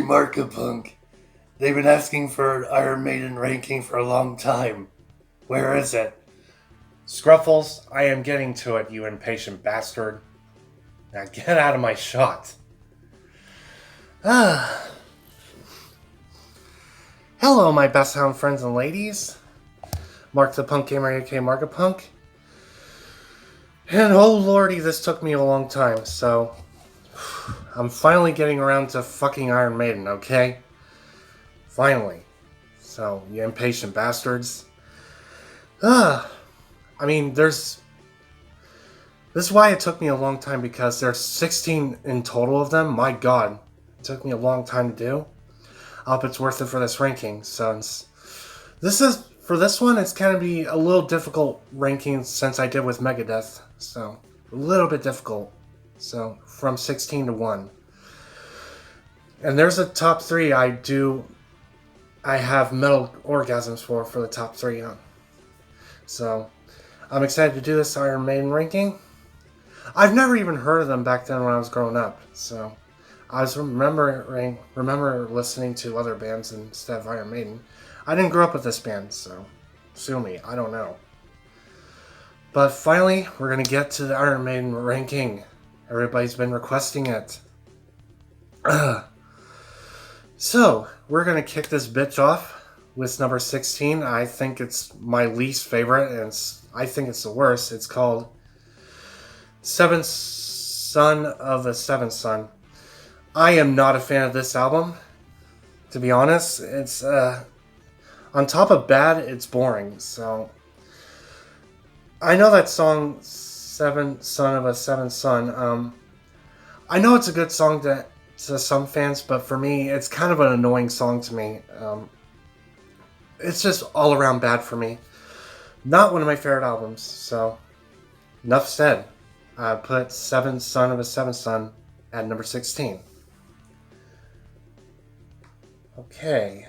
Markapunk. They've been asking for an Iron Maiden ranking for a long time. Where is it? Scruffles, I am getting to it, you impatient bastard. Now get out of my shot. Hello, my best hound friends and ladies. Mark the Punk Gamer, a.k.a. Markapunk. And oh lordy, this took me a long time, so I'm finally getting around to fucking Iron Maiden, okay? Finally. So, you impatient bastards. I mean, this is why it took me a long time, because there's 16 in total of them. My god. It took me a long time to do. I hope it's worth it for this ranking. So, for this one, it's going to be a little difficult ranking since I did with Megadeth. So, a little bit difficult. So, from 16 to 1. And there's a top 3 I have metal orgasms for the top 3. So, I'm excited to do this Iron Maiden ranking. I've never even heard of them back then when I was growing up. So, I was remember listening to other bands instead of Iron Maiden. I didn't grow up with this band, so sue me. I don't know. But finally, we're going to get to the Iron Maiden ranking. Everybody's been requesting it. So, we're going to kick this bitch off with number 16. I think it's my least favorite, and I think it's the worst. It's called Seventh Son of a Seventh Son. I am not a fan of this album, to be honest. It's, on top of bad, it's boring, so I know that song, Seventh Son of a Seventh Son. I know it's a good song to some fans, but for me, it's kind of an annoying song to me. It's just all around bad for me. Not one of my favorite albums, so enough said. I put Seventh Son of a Seventh Son at number 16. Okay.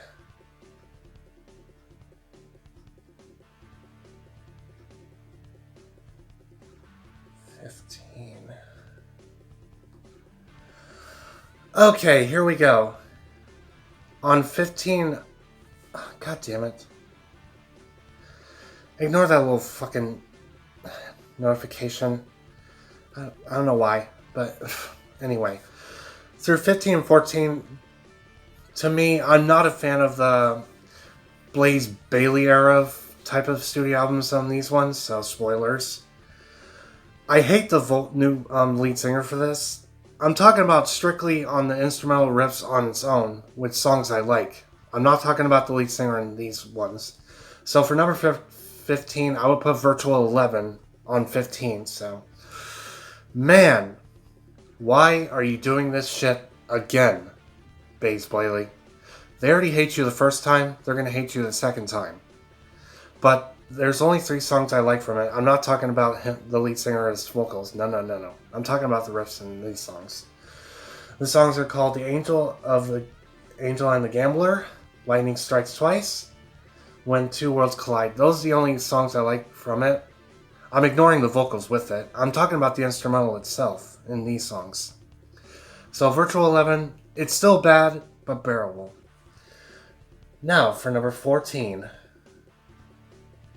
Okay, here we go. On 15... God damn it. Ignore that little fucking notification. I don't know why, but anyway. Through 15 and 14, to me, I'm not a fan of the Blaze Bayley era type of studio albums on these ones, so spoilers. I hate the new lead singer for this. I'm talking about strictly on the instrumental riffs on its own, with songs I like. I'm not talking about the lead singer in these ones. So for number 15, I would put Virtual 11 on 15, so... Man, why are you doing this shit again, Blaze Bayley? They already hate you the first time, they're gonna hate you the second time. But there's only 3 songs I like from it. I'm not talking about the lead singer's vocals. No. I'm talking about the riffs in these songs. The songs are called The Angel and the Gambler, Lightning Strikes Twice, When Two Worlds Collide. Those are the only songs I like from it. I'm ignoring the vocals with it. I'm talking about the instrumental itself in these songs. So Virtual 11, it's still bad, but bearable. Now for number 14.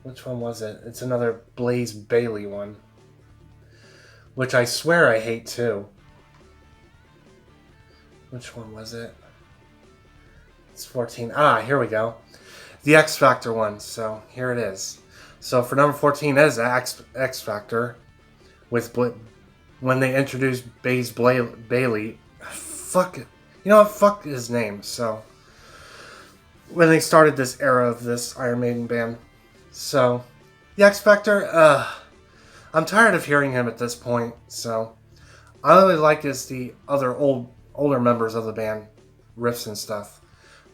Which one was it? It's another Blaze Bayley one. Which I swear I hate too. Which one was it? It's 14. Here we go. The X Factor one. So here it is. So for number 14 is X Factor. When they introduced Blaze Bayley. Fuck it. You know what? Fuck his name. So when they started this era of this Iron Maiden band. So, the X Factor, I'm tired of hearing him at this point, so I really like is the other older members of the band, riffs and stuff.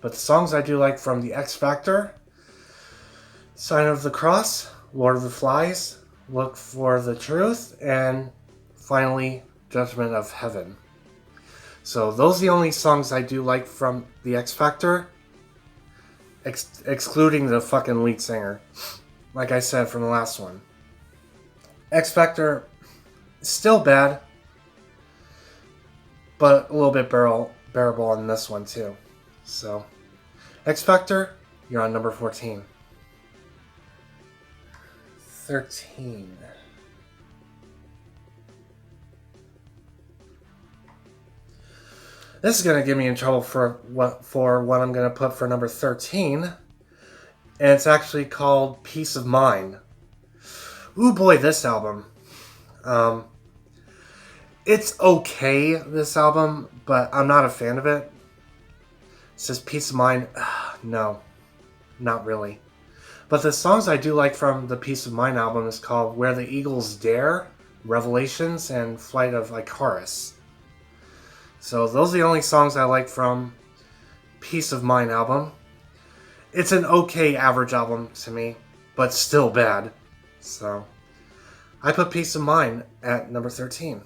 But the songs I do like from the X Factor, Sign of the Cross, Lord of the Flies, Look for the Truth, and finally, Judgment of Heaven. So those are the only songs I do like from the X Factor. Excluding the fucking lead singer. Like I said from the last one. X Factor, still bad. But a little bit bearable on this one too. So, X Factor, you're on number 14. 13. This is going to get me in trouble for what I'm going to put for number 13. And it's actually called Peace of Mind. Ooh boy, this album. It's okay, this album, but I'm not a fan of it. It says Peace of Mind. No, not really. But the songs I do like from the Peace of Mind album is called Where the Eagles Dare, Revelations, and Flight of Icarus. So those are the only songs I like from Peace of Mind album. It's an okay average album to me, but still bad. So I put Peace of Mind at number 13.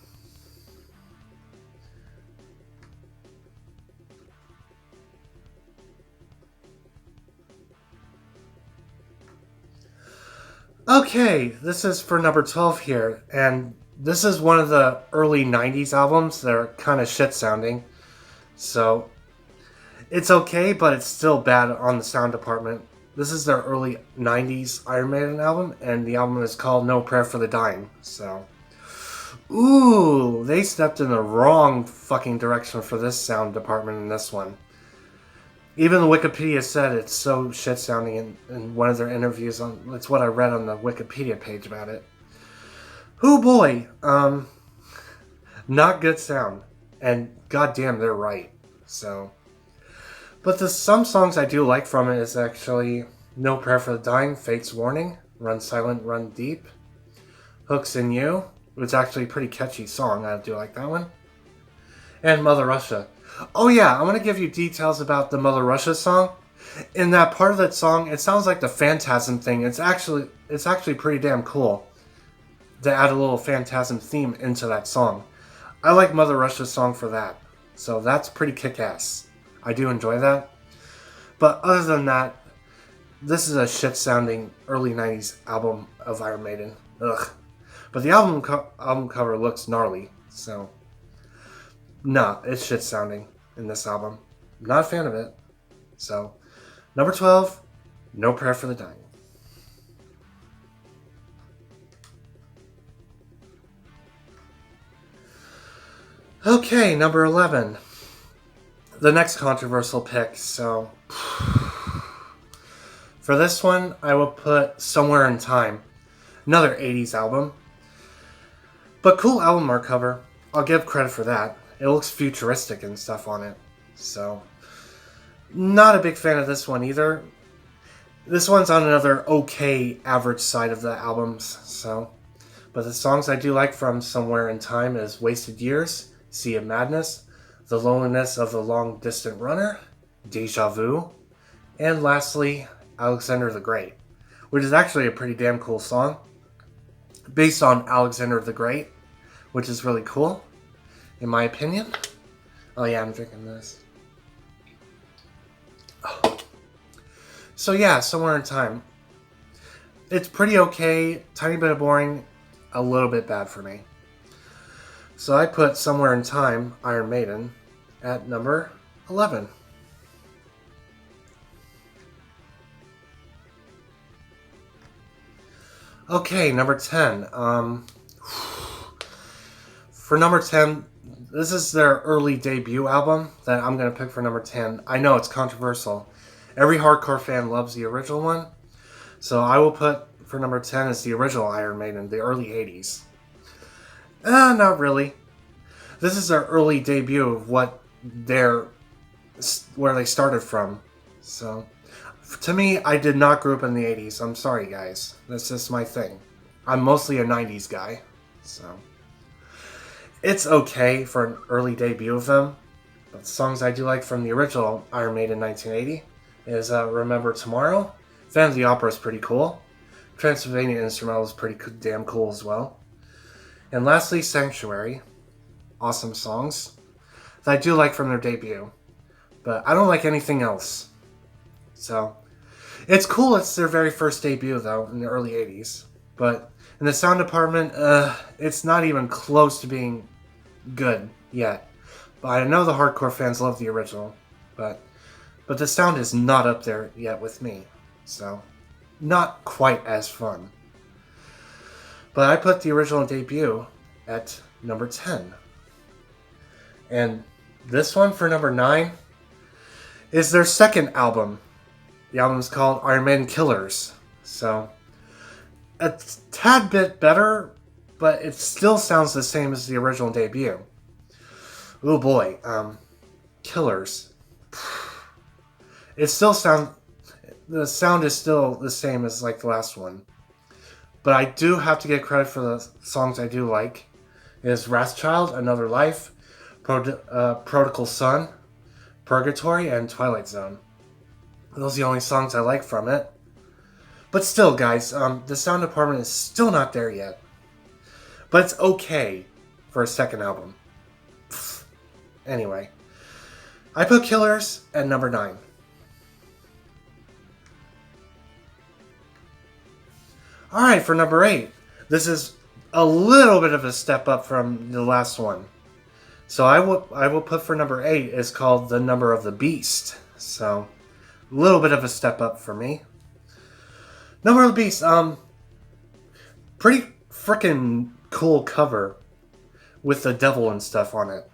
Okay, this is for number 12 here, and this is one of the early 90s albums that are kind of shit sounding. So it's okay, but it's still bad on the sound department. This is their early 90s Iron Maiden album, and the album is called No Prayer for the Dying. So, ooh, they stepped in the wrong fucking direction for this sound department in this one. Even the Wikipedia said it's so shit sounding in one of their interviews. It's what I read on the Wikipedia page about it. Oh boy, not good sound, and goddamn, they're right. So, but some songs I do like from it is actually No Prayer for the Dying, Fate's Warning, Run Silent, Run Deep, Hooks in You. It's actually a pretty catchy song. I do like that one. And Mother Russia. Oh yeah, I want to give you details about the Mother Russia song. In that part of that song, it sounds like the Phantasm thing. It's actually pretty damn cool to add a little Phantasm theme into that song. I like Mother Russia's song for that. So that's pretty kick-ass. I do enjoy that. But other than that, this is a shit-sounding early 90s album of Iron Maiden. Ugh. But the album cover looks gnarly, so nah, it's shit sounding in this album. Not a fan of it. So, number 12, No Prayer for the Dying. Okay, number 11. The next controversial pick. So, for this one, I will put Somewhere in Time. Another 80s album. But cool album art cover. I'll give credit for that. It looks futuristic and stuff on it. So, not a big fan of this one either. This one's on another okay average side of the albums. So, but the songs I do like from Somewhere in Time is Wasted Years, Sea of Madness, The Loneliness of the Long Distant Runner, Deja Vu, and lastly, Alexander the Great, which is actually a pretty damn cool song, based on Alexander the Great, which is really cool, in my opinion. Oh yeah, I'm drinking this. Oh. So yeah, Somewhere in Time. It's pretty okay, tiny bit of boring, a little bit bad for me. So I put Somewhere in Time, Iron Maiden, at number 11. Okay, number 10. For number 10, this is their early debut album that I'm going to pick for number 10. I know it's controversial. Every hardcore fan loves the original one. So I will put for number 10 is the original Iron Maiden, the early 80s. Not really. This is their early debut of where they started from. So, to me, I did not grow up in the 80s. I'm sorry, guys. That's just my thing. I'm mostly a 90s guy. So, it's okay for an early debut of them. But the songs I do like from the original Iron Maiden 1980 is Remember Tomorrow. Phantom of the Opera is pretty cool. Transylvania Instrumental is pretty damn cool as well. And lastly, Sanctuary. Awesome songs that I do like from their debut. But I don't like anything else. So, it's cool it's their very first debut, though, in the early 80s. But in the sound department, it's not even close to being good yet. But I know the hardcore fans love the original, but the sound is not up there yet with me, so not quite as fun. But I put the original debut at number 10. And this one for number 9 is their second album. The album is called Iron Maiden Killers. So, a tad bit better, but it still sounds the same as the original debut. Oh boy, Killers. It still sounds... The sound is still the same as like the last one. But I do have to get credit for the songs I do like. It is Wrathchild, Another Life, Prodigal Son, Purgatory, and Twilight Zone. Those are the only songs I like from it. But still, guys, the sound department is still not there yet. But it's okay for a second album. Anyway, I put Killers at number 9. Alright, for number 8. This is a little bit of a step up from the last one. So I will put for number 8 is called The Number of the Beast. So, a little bit of a step up for me. Number of the Beast, pretty freaking cool cover with the devil and stuff on it.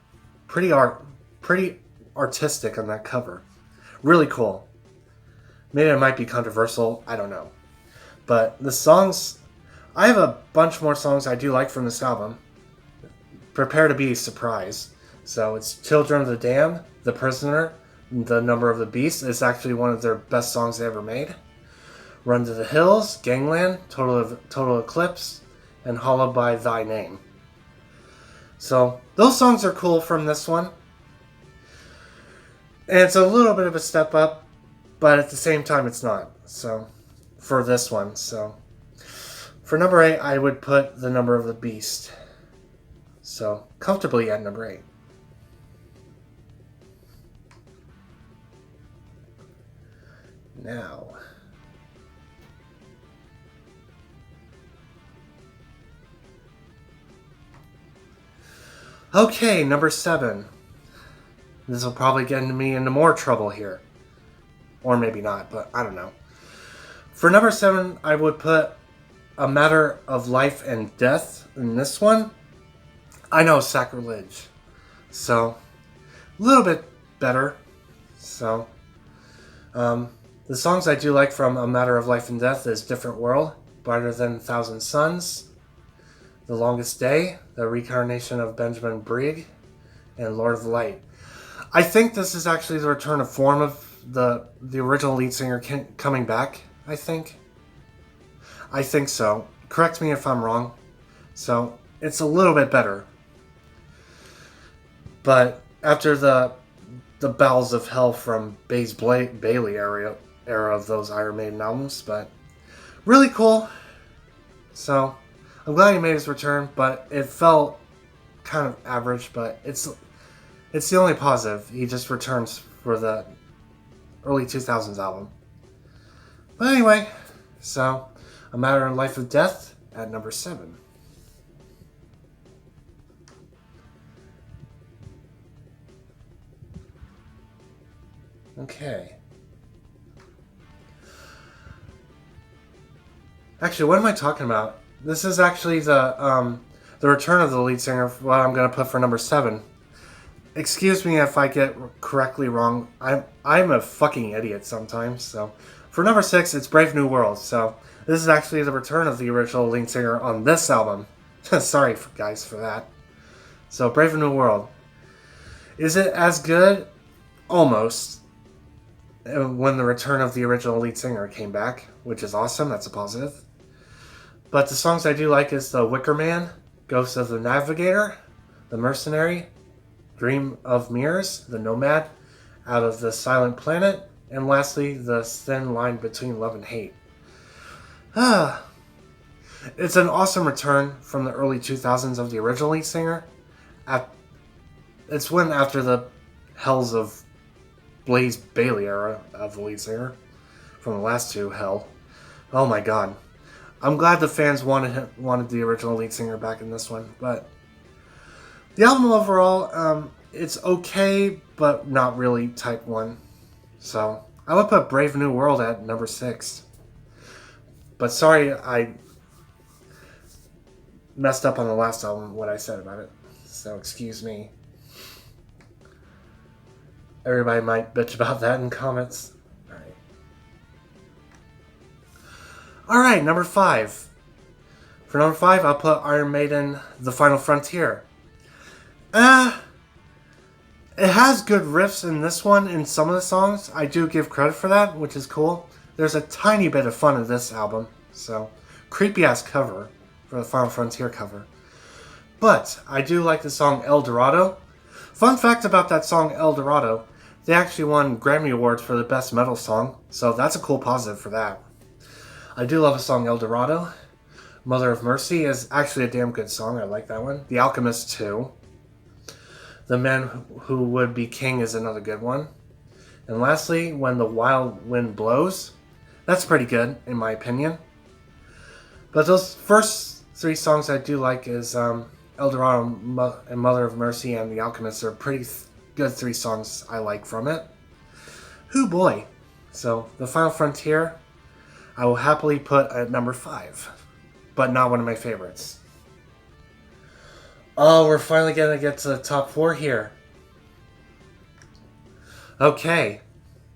Pretty artistic on that cover. Really cool. Maybe it might be controversial, I don't know. But the songs, I have a bunch more songs I do like from this album. Prepare to be surprised. So it's Children of the Damned, The Prisoner, The Number of the Beast. It's actually one of their best songs they ever made. Run to the Hills, Gangland, Total Eclipse, and Hallowed by Thy Name. So those songs are cool from this one. And it's a little bit of a step up, but at the same time it's not. So, for this one. So, for number 8, I would put The Number of the Beast. So, comfortably at number 8. Now, okay, number 7. This will probably get me into more trouble here. Or maybe not, but I don't know. For number 7, I would put A Matter of Life and Death in this one. I know, sacrilege. So, a little bit better. So, the songs I do like from A Matter of Life and Death is Different World, Brighter Than 1,000 Suns, The Longest Day, The Reincarnation of Benjamin Brigg, and Lord of Light. I think this is actually the return of form of the original lead singer coming back, I think. I think so. Correct me if I'm wrong. So, it's a little bit better. But after the bowels of hell from Bailey era of those Iron Maiden albums, but really cool. So, I'm glad he made his return, but it felt kind of average, but it's the only positive. He just returns for the early 2000s album. But anyway, so A Matter of Life and Death at number 7. Okay. Actually, what am I talking about? This is actually the return of the lead singer, what I'm going to put for number 7. Excuse me if I get correctly wrong. I'm a fucking idiot sometimes. So, for number 6, it's Brave New World. So, this is actually the return of the original lead singer on this album. Sorry, guys, for that. So, Brave New World. Is it as good? Almost. When the return of the original lead singer came back, which is awesome. That's a positive. But the songs I do like is The Wicker Man, Ghost of the Navigator, The Mercenary, Dream of Mirrors, The Nomad, Out of the Silent Planet, and lastly, The Thin Line Between Love and Hate. It's an awesome return from the early 2000s of the original lead singer. It's when after the hells of Blaze Bailey era of the lead singer from the last two, hell. Oh my god. I'm glad the fans wanted the original lead singer back in this one, but the album overall, It's okay, but not really type 1. So, I would put Brave New World at number 6. But sorry, I messed up on the last album, what I said about it. So, excuse me. Everybody might bitch about that in comments. Alright, number 5. For number 5, I'll put Iron Maiden, The Final Frontier. It has good riffs in this one in some of the songs. I do give credit for that, which is cool. There's a tiny bit of fun in this album. So, creepy ass cover for the Final Frontier cover. But I do like the song El Dorado. Fun fact about that song El Dorado, they actually won Grammy Awards for the best metal song. So that's a cool positive for that. I do love the song El Dorado. Mother of Mercy is actually a damn good song. I like that one. The Alchemist too. The Man Who Would Be King is another good one. And lastly, When the Wild Wind Blows. That's pretty good, in my opinion. But those first 3 songs I do like is El Dorado and Mother of Mercy and The Alchemist are pretty good 3 songs I like from it. Hoo boy. So, The Final Frontier, I will happily put at number 5. But not one of my favorites. Oh, we're finally going to get to the top 4 here. Okay.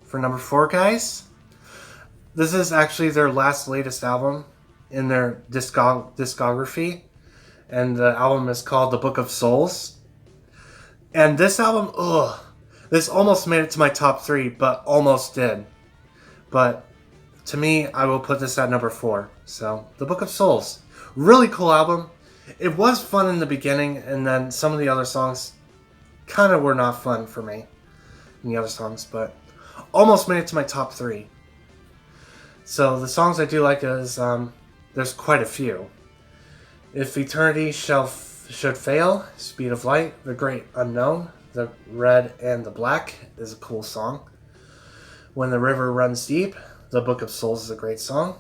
For number 4, guys. This is actually their latest album in their discography. And the album is called The Book of Souls. And this album, this almost made it to my top 3, but almost did. But to me, I will put this at number 4. So, The Book of Souls. Really cool album. It was fun in the beginning, and then some of the other songs kind of were not fun for me in the other songs, but almost made it to my top 3. So the songs I do like is, there's quite a few. If Eternity Should Fail, Speed of Light, The Great Unknown, The Red and the Black is a cool song. When the River Runs Deep, The Book of Souls is a great song.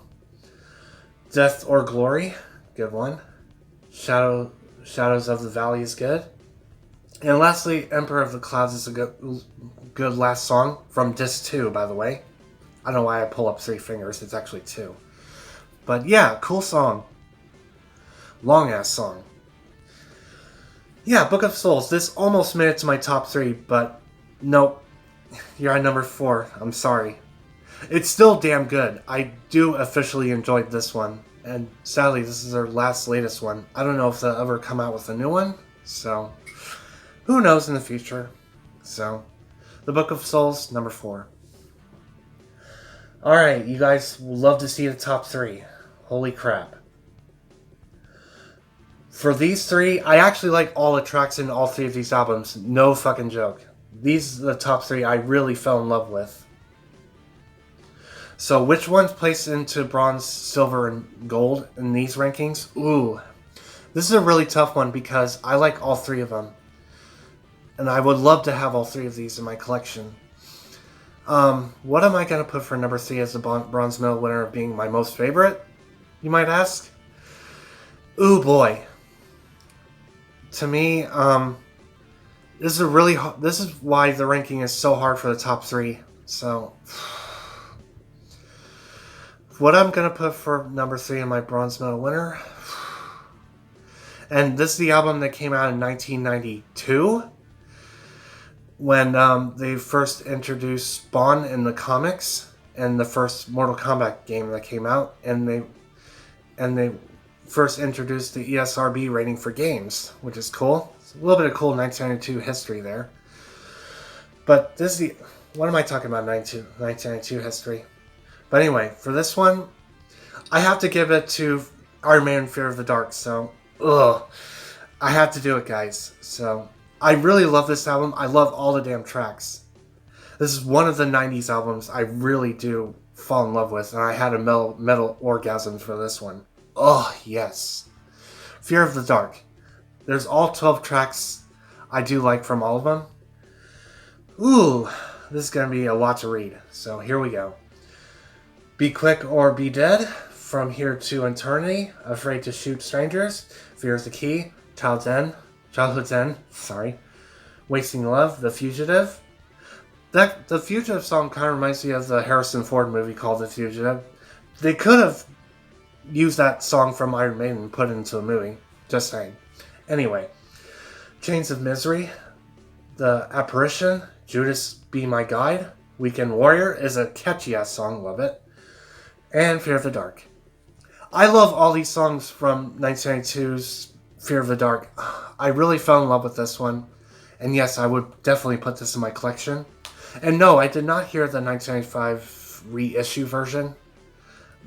Death or Glory, good one. Shadows of the Valley is good. And lastly, Emperor of the Clouds is a good last song from Disc 2, by the way. I don't know why I pull up 3 fingers, it's actually 2. But yeah, cool song. Long ass song. Yeah, Book of Souls. This almost made it to my top 3, but nope. You're at number 4. I'm sorry. It's still damn good. I do officially enjoy this one. And sadly, this is their latest one. I don't know if they'll ever come out with a new one. So, who knows in the future. So, The Book of Souls, number 4. Alright, you guys will love to see the top 3. Holy crap. For these 3, I actually like all the tracks in all 3 of these albums. No fucking joke. These are the top 3 I really fell in love with. So which one's placed into bronze, silver, and gold in these rankings? Ooh. This is a really tough one because I like all 3 of them. And I would love to have all 3 of these in my collection. What am I going to put for number 3 as the bronze medal winner of being my most favorite? You might ask? Ooh boy. To me, this is why the ranking is so hard for the top 3. So, what I'm going to put for number 3 in my bronze medal winner, and this is the album that came out in 1992, when they first introduced Spawn in the comics, and the first Mortal Kombat game that came out, and they first introduced the ESRB rating for games, which is cool. It's a little bit of cool 1992 history there. But this is what am I talking about, 1992 history? But anyway, for this one, I have to give it to Iron Man Fear of the Dark, so, I have to do it, guys. So, I really love this album. I love all the damn tracks. This is one of the 90s albums I really do fall in love with, and I had a metal orgasm for this one. Oh, yes. Fear of the Dark. There's all 12 tracks I do like from all of them. Ooh, this is going to be a lot to read, so here we go. Be Quick or Be Dead, From Here to Eternity, Afraid to Shoot Strangers, Fear is the Key, Childhood's End, Wasting Love, The Fugitive. The Fugitive song kind of reminds me of the Harrison Ford movie called The Fugitive. They could have used that song from Iron Maiden and put it into a movie. Just saying. Anyway, Chains of Misery, The Apparition, Judas Be My Guide, Weekend Warrior is a catchy ass song, love it. And Fear of the Dark. I love all these songs from 1992's Fear of the Dark. I really fell in love with this one. And yes, I would definitely put this in my collection. And no, I did not hear the 1995 reissue version.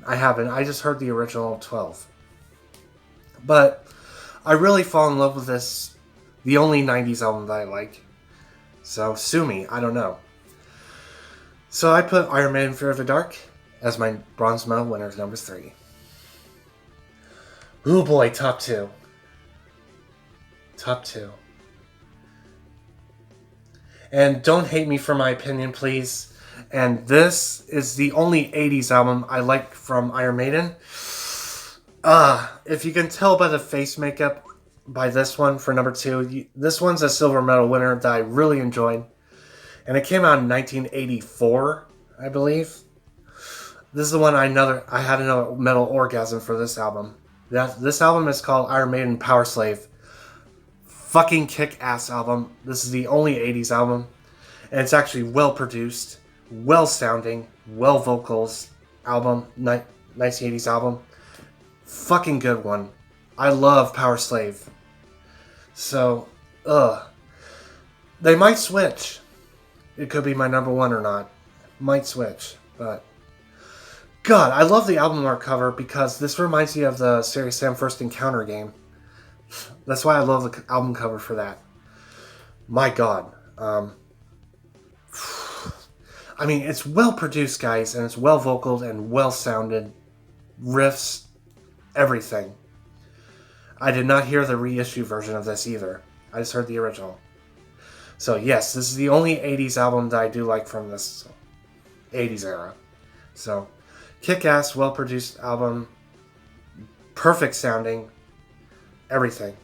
I haven't. I just heard the original 12. But I really fall in love with this, the only 90s album that I like. So sue me, I don't know. So I put Iron Maiden Fear of the Dark as my bronze medal winner number 3. Ooh boy, top 2. Top 2. And don't hate me for my opinion, please. And this is the only 80s album I like from Iron Maiden. If you can tell by the face makeup by this one for number 2, this one's a silver medal winner that I really enjoyed. And it came out in 1984, I believe. This is the one I had another metal orgasm for this album. This album is called Iron Maiden Power Slave. Fucking kick-ass album. This is the only 80s album. And it's actually well-produced, well-sounding, well-vocals album, 1980s album. Fucking good one. I love Power Slave. So, they might switch. It could be my number 1 or not. Might switch, but... God, I love the album art cover because this reminds me of the Serious Sam First Encounter game. That's why I love the album cover for that. My God. I mean, it's well produced, guys, and it's well vocaled and well sounded. Riffs, everything. I did not hear the reissue version of this either. I just heard the original. So yes, this is the only 80s album that I do like from this 80s era. So, kick-ass, well-produced album. Perfect sounding. Everything.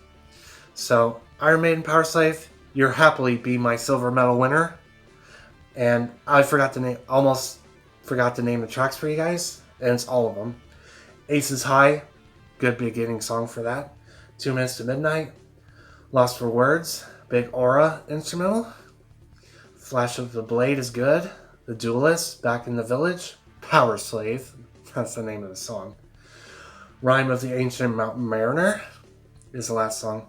So, Iron Maiden Power Slave, you'll happily be my silver medal winner. And I almost forgot to name the tracks for you guys. And it's all of them. Aces High, good beginning song for that. 2 Minutes to Midnight. Lost for Words, Big Aura instrumental. Flash of the Blade is good. The Duelist, Back in the Village. Power Slave, that's the name of the song. Rhyme of the Ancient Mountain Mariner is the last song.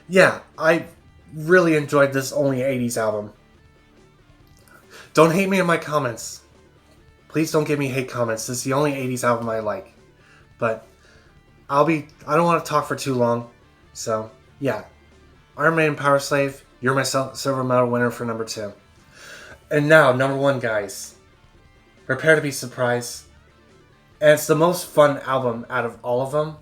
Yeah, I really enjoyed this only 80s album. Don't hate me in my comments. Please don't give me hate comments. This is the only 80s album I like. But I don't want to talk for too long. So, yeah. Iron Maiden Power Slave, you're my silver medal winner for number 2. And now, number 1, guys. Prepare to be surprised. And it's the most fun album out of all of them.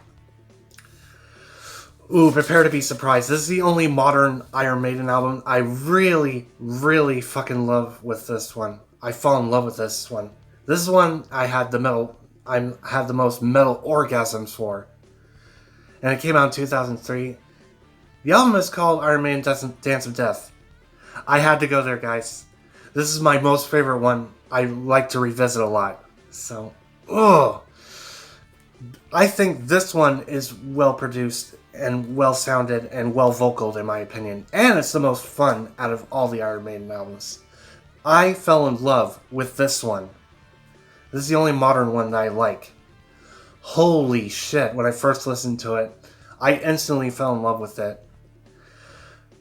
Ooh, prepare to be surprised. This is the only modern Iron Maiden album I really, really fucking love with this one. I fall in love with this one. This is one I had the most metal orgasms for. And it came out in 2003. The album is called Iron Maiden Dance of Death. I had to go there, guys. This is my most favorite one. I like to revisit a lot. So, I think this one is well produced and well sounded and well vocaled in my opinion. And it's the most fun out of all the Iron Maiden albums. I fell in love with this one. This is the only modern one that I like. Holy shit, when I first listened to it, I instantly fell in love with it.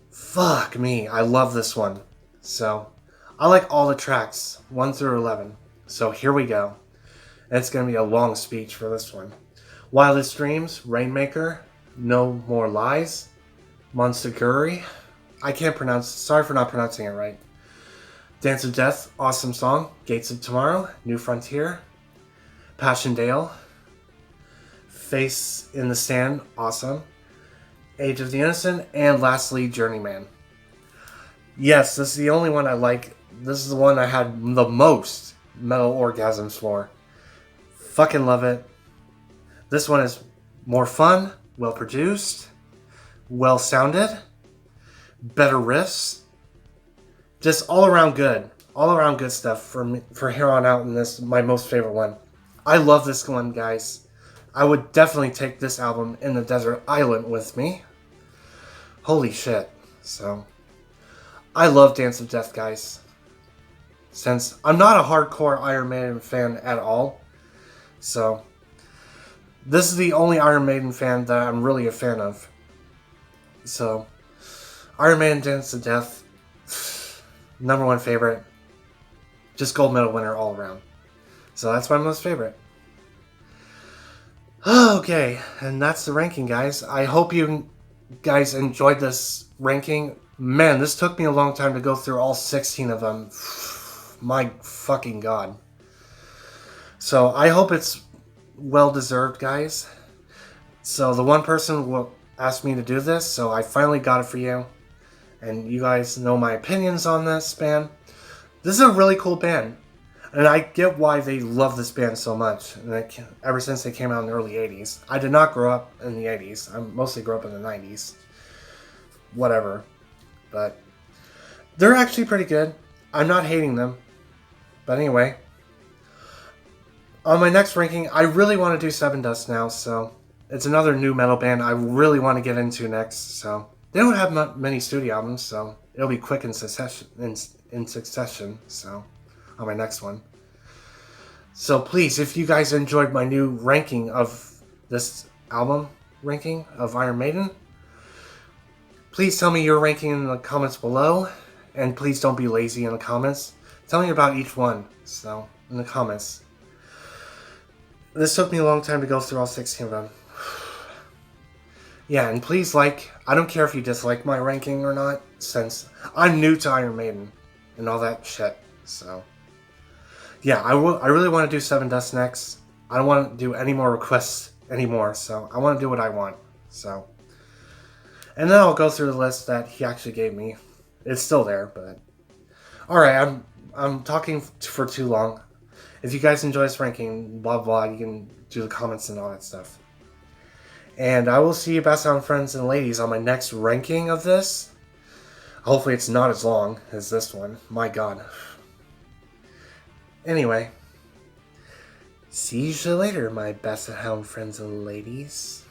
Fuck me, I love this one. So, I like all the tracks, 1 through 11. So here we go. And it's going to be a long speech for this one. Wildest Dreams, Rainmaker, No More Lies, Monstaguri. I can't pronounce, sorry for not pronouncing it right. Dance of Death, awesome song. Gates of Tomorrow, New Frontier. Passchendaele. Face in the Sand, awesome. Age of the Innocent, and lastly, Journeyman. Yes, this is the only one I like. This is the one I had the most metal orgasms for. Fucking love it. This one is more fun, well produced, well sounded, better riffs, just all around good stuff for me, for here on out in this my most favorite one. I love this one, guys. I would definitely take this album in the desert island with me. Holy shit. So, I love Dance of Death, guys. Since I'm not a hardcore Iron Maiden fan at all, so this is the only Iron Maiden fan that I'm really a fan of. So, Iron Maiden Dance of Death, number one favorite. Just gold medal winner all around. So that's my most favorite. Okay, and that's the ranking, guys. I hope you guys enjoyed this ranking. Man, this took me a long time to go through all 16 of them. My fucking god. So I hope it's well deserved, guys. So the one person will ask me to do this, so I finally got it for you. And you guys know my opinions on this band. This is a really cool band. And I get why they love this band so much. And ever since they came out in the early 80s. I did not grow up in the 80s. I mostly grew up in the 90s. Whatever. But they're actually pretty good. I'm not hating them. But anyway. On my next ranking, I really want to do Seven Dust now. So it's another new metal band I really want to get into next. So they don't have many studio albums. So it'll be quick in succession. So on my next one. So please, if you guys enjoyed my new ranking of this album ranking of Iron Maiden, please tell me your ranking in the comments below, and please don't be lazy in the comments. Tell me about each one, so, in the comments. This took me a long time to go through all 16 of them. Yeah, and please I don't care if you dislike my ranking or not, since I'm new to Iron Maiden and all that shit, so. Yeah, I really want to do Seven Dust next. I don't want to do any more requests anymore, so I want to do what I want, so. And then I'll go through the list that he actually gave me. It's still there, but. Alright, I'm talking for too long. If you guys enjoy this ranking, blah blah, you can do the comments and all that stuff. And I will see you best on friends and ladies on my next ranking of this. Hopefully it's not as long as this one. My god. Anyway, see you later, my best hound friends and ladies.